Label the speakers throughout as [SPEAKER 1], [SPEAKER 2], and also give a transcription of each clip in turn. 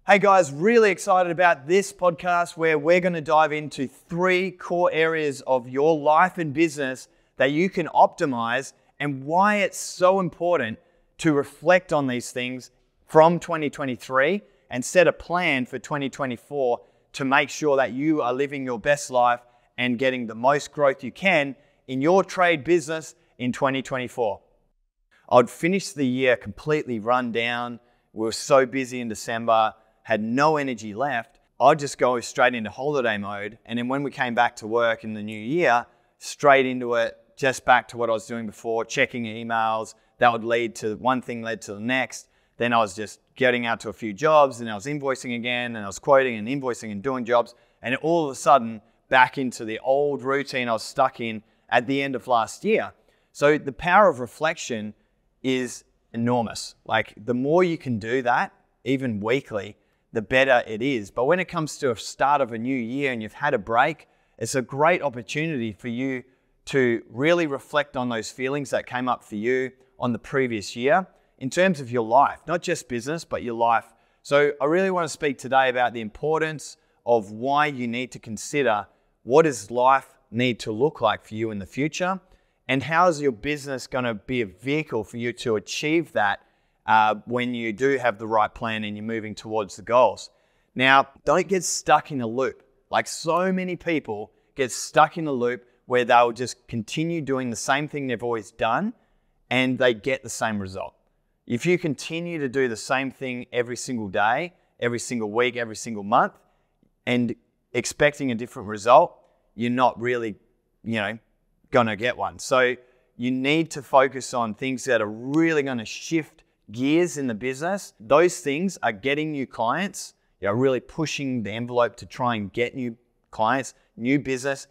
[SPEAKER 1] Hey guys, really excited about this podcast where we're going to dive into 3 core areas of your life and business that you can optimize and why it's so important to reflect on these things from 2023 and set a plan for 2024 to make sure that you are living your best life and getting the most growth you can in your trade business in 2024. I'd finished the year completely run down. We were so busy in December, had no energy left. I'd just go straight into holiday mode. And then when we came back to work in the new year, straight into it, just back to what I was doing before, checking emails. That would lead to one thing led to the next. Then I was just getting out to a few jobs and I was invoicing again and I was quoting and invoicing and doing jobs. And all of a sudden back into the old routine I was stuck in at the end of last year. So the power of reflection is enormous. Like the more you can do that, even weekly, the better it is. But when it comes to a start of a new year and you've had a break, it's a great opportunity for you to really reflect on those feelings that came up for you on the previous year in terms of your life, not just business, but your life. So I really want to speak today about the importance of why you need to consider what does life need to look like for you in the future, and how is your business going to be a vehicle for you to achieve that when you do have the right plan and you're moving towards the goals. Now, don't get stuck in a loop. Like so many people get stuck in a loop where they'll just continue doing the same thing they've always done and they get the same result. If you continue to do the same thing every single day, every single week, every single month, and expecting a different result, you're not really, gonna get one. So you need to focus on things that are really gonna shift gears in the business. Those things are getting new clients, really pushing the envelope to try and get new clients, new business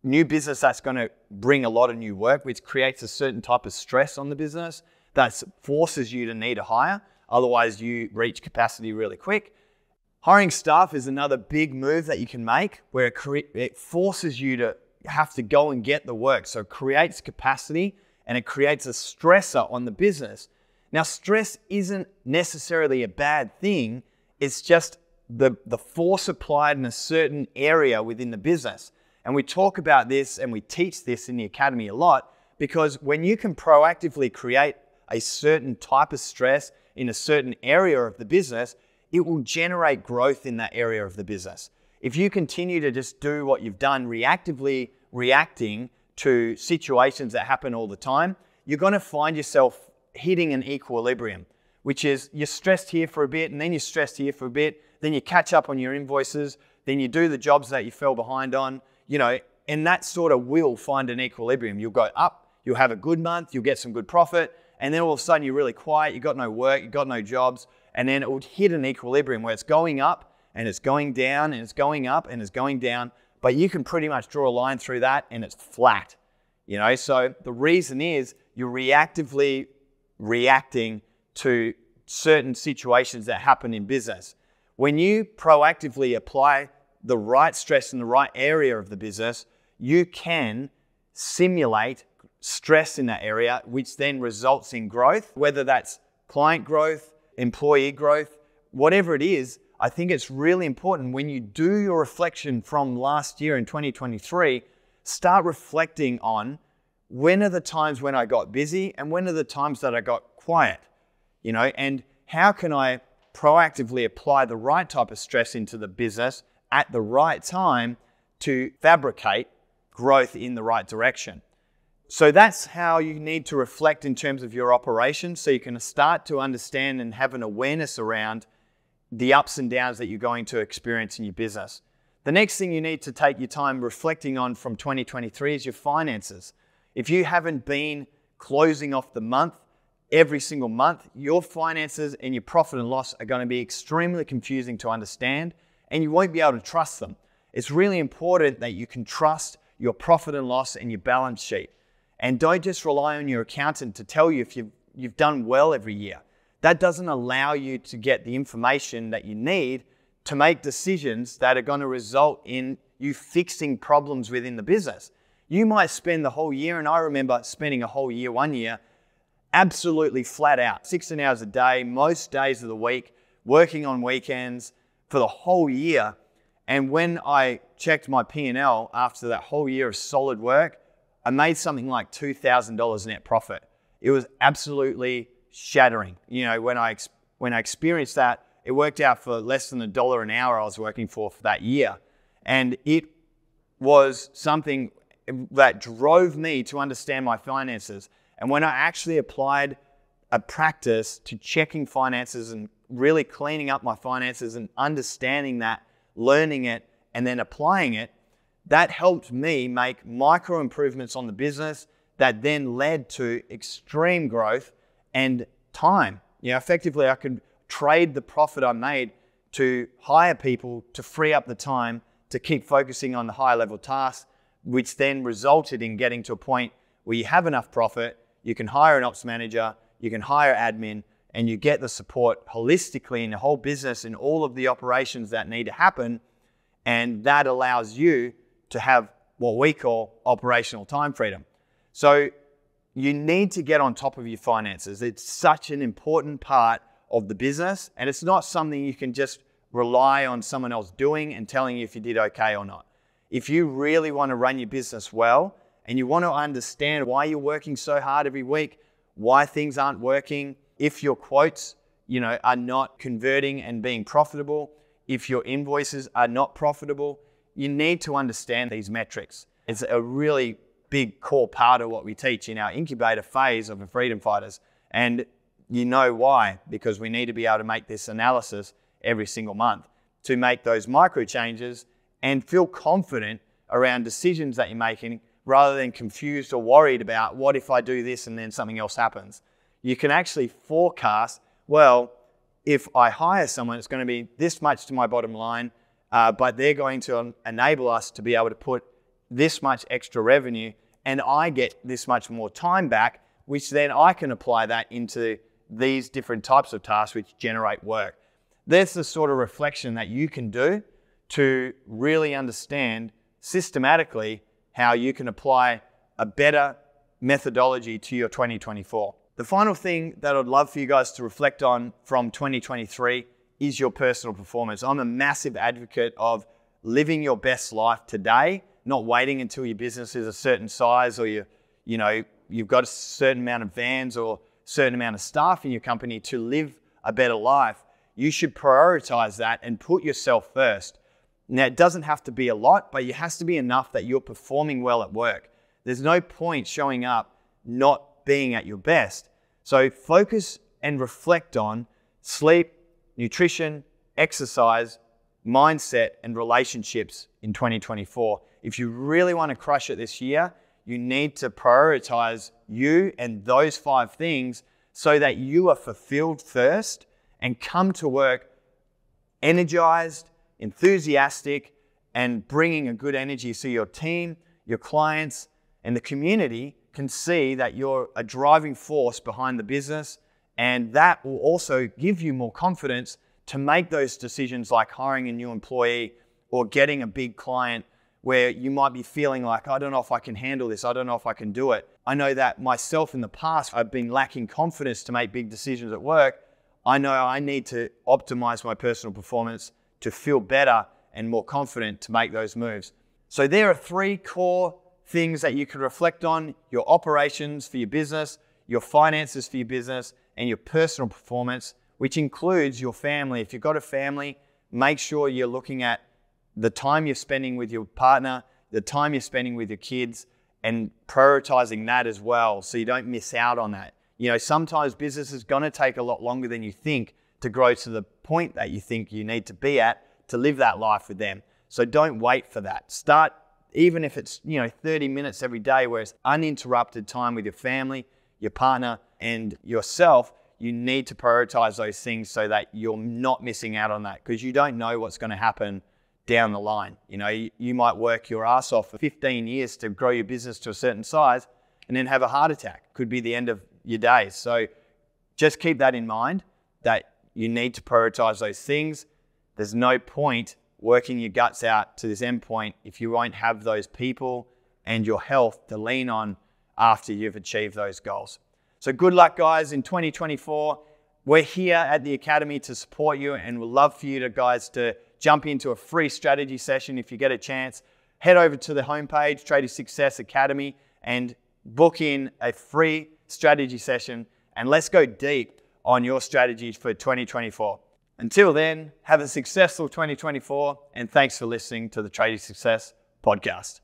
[SPEAKER 1] that's going to bring a lot of new work, which creates a certain type of stress on the business that forces you to need to hire. Otherwise, you reach capacity really quick. Hiring staff is another big move that you can make where it forces you to have to go and get the work. So it creates capacity and it creates a stressor on the business. Now, stress isn't necessarily a bad thing. It's just the force applied in a certain area within the business. And we talk about this and we teach this in the academy a lot because when you can proactively create a certain type of stress in a certain area of the business, it will generate growth in that area of the business. If you continue to just do what you've done, reactively reacting to situations that happen all the time, you're going to find yourself hitting an equilibrium, which is you're stressed here for a bit and then you're stressed here for a bit, then you catch up on your invoices, then you do the jobs that you fell behind on, and that sort of will find an equilibrium. You'll go up, you'll have a good month, you'll get some good profit, and then all of a sudden you're really quiet, you've got no work, you've got no jobs, and then it would hit an equilibrium where it's going up and it's going down and it's going up and it's going down, but you can pretty much draw a line through that and it's flat. So the reason is you're reactively reacting to certain situations that happen in business. When you proactively apply the right stress in the right area of the business, you can simulate stress in that area, which then results in growth, whether that's client growth, employee growth, whatever it is. I think it's really important when you do your reflection from last year in 2023, start reflecting on when are the times when I got busy and when are the times that I got quiet, and how can I proactively apply the right type of stress into the business at the right time to fabricate growth in the right direction. So that's how you need to reflect in terms of your operations, so you can start to understand and have an awareness around the ups and downs that you're going to experience in your business. The next thing you need to take your time reflecting on from 2023 is your finances. If you haven't been closing off the month every single month, your finances and your profit and loss are going to be extremely confusing to understand and you won't be able to trust them. It's really important that you can trust your profit and loss and your balance sheet. And don't just rely on your accountant to tell you if you've done well every year. That doesn't allow you to get the information that you need to make decisions that are going to result in you fixing problems within the business. You might spend the whole year, and I remember spending a whole year, one year, absolutely flat out, 16 hours a day, most days of the week, working on weekends for the whole year. And when I checked my P&L after that whole year of solid work, I made something like $2,000 net profit. It was absolutely shattering. You know, when I experienced that, it worked out for less than $1 an hour I was working for that year. And it was something that drove me to understand my finances. And when I actually applied a practice to checking finances and really cleaning up my finances and understanding that, learning it, and then applying it, that helped me make micro improvements on the business that then led to extreme growth and time. You know, effectively, I could trade the profit I made to hire people to free up the time to keep focusing on the higher level tasks, which then resulted in getting to a point where you have enough profit, you can hire an ops manager, you can hire admin, and you get the support holistically in the whole business and all of the operations that need to happen. And that allows you to have what we call operational time freedom. So you need to get on top of your finances. It's such an important part of the business, and it's not something you can just rely on someone else doing and telling you if you did okay or not. If you really want to run your business well and you want to understand why you're working so hard every week, why things aren't working, if your quotes, are not converting and being profitable, if your invoices are not profitable, you need to understand these metrics. It's a really big core part of what we teach in our incubator phase of the Freedom Fighters. And you know why, because we need to be able to make this analysis every single month to make those micro changes and feel confident around decisions that you're making rather than confused or worried about what if I do this and then something else happens. You can actually forecast, well, if I hire someone, it's going to be this much to my bottom line, but they're going to enable us to be able to put this much extra revenue and I get this much more time back, which then I can apply that into these different types of tasks which generate work. That's the sort of reflection that you can do to really understand systematically how you can apply a better methodology to your 2024. The final thing that I'd love for you guys to reflect on from 2023 is your personal performance. I'm a massive advocate of living your best life today, not waiting until your business is a certain size or you've got a certain amount of vans or a certain amount of staff in your company to live a better life. You should prioritize that and put yourself first. Now, it doesn't have to be a lot, but it has to be enough that you're performing well at work. There's no point showing up not being at your best. So focus and reflect on sleep, nutrition, exercise, mindset, and relationships in 2024. If you really want to crush it this year, you need to prioritize you and those 5 things so that you are fulfilled first and come to work energized, enthusiastic, and bringing a good energy so your team, your clients, and the community can see that you're a driving force behind the business, and that will also give you more confidence to make those decisions like hiring a new employee or getting a big client where you might be feeling like, I don't know if I can handle this, I don't know if I can do it. I know that myself in the past, I've been lacking confidence to make big decisions at work. I know I need to optimize my personal performance to feel better and more confident to make those moves. So there are 3 core things that you can reflect on: your operations for your business, your finances for your business, and your personal performance, which includes your family. If you've got a family, make sure you're looking at the time you're spending with your partner, the time you're spending with your kids, and prioritizing that as well so you don't miss out on that. Sometimes business is going to take a lot longer than you think to grow to the point that you think you need to be at to live that life with them. So don't wait for that. Start, even if it's 30 minutes every day where it's uninterrupted time with your family, your partner, and yourself. You need to prioritize those things so that you're not missing out on that, because you don't know what's going to happen down the line. You might work your ass off for 15 years to grow your business to a certain size and then have a heart attack. Could be the end of your days. So just keep that in mind, that you need to prioritize those things. There's no point working your guts out to this end point if you won't have those people and your health to lean on after you've achieved those goals. So good luck, guys, in 2024. We're here at the Academy to support you, and we'd love for you guys to jump into a free strategy session if you get a chance. Head over to the homepage, Trader Success Academy, and book in a free strategy session, and let's go deep on your strategies for 2024. Until then, have a successful 2024, and thanks for listening to the Trader Success podcast.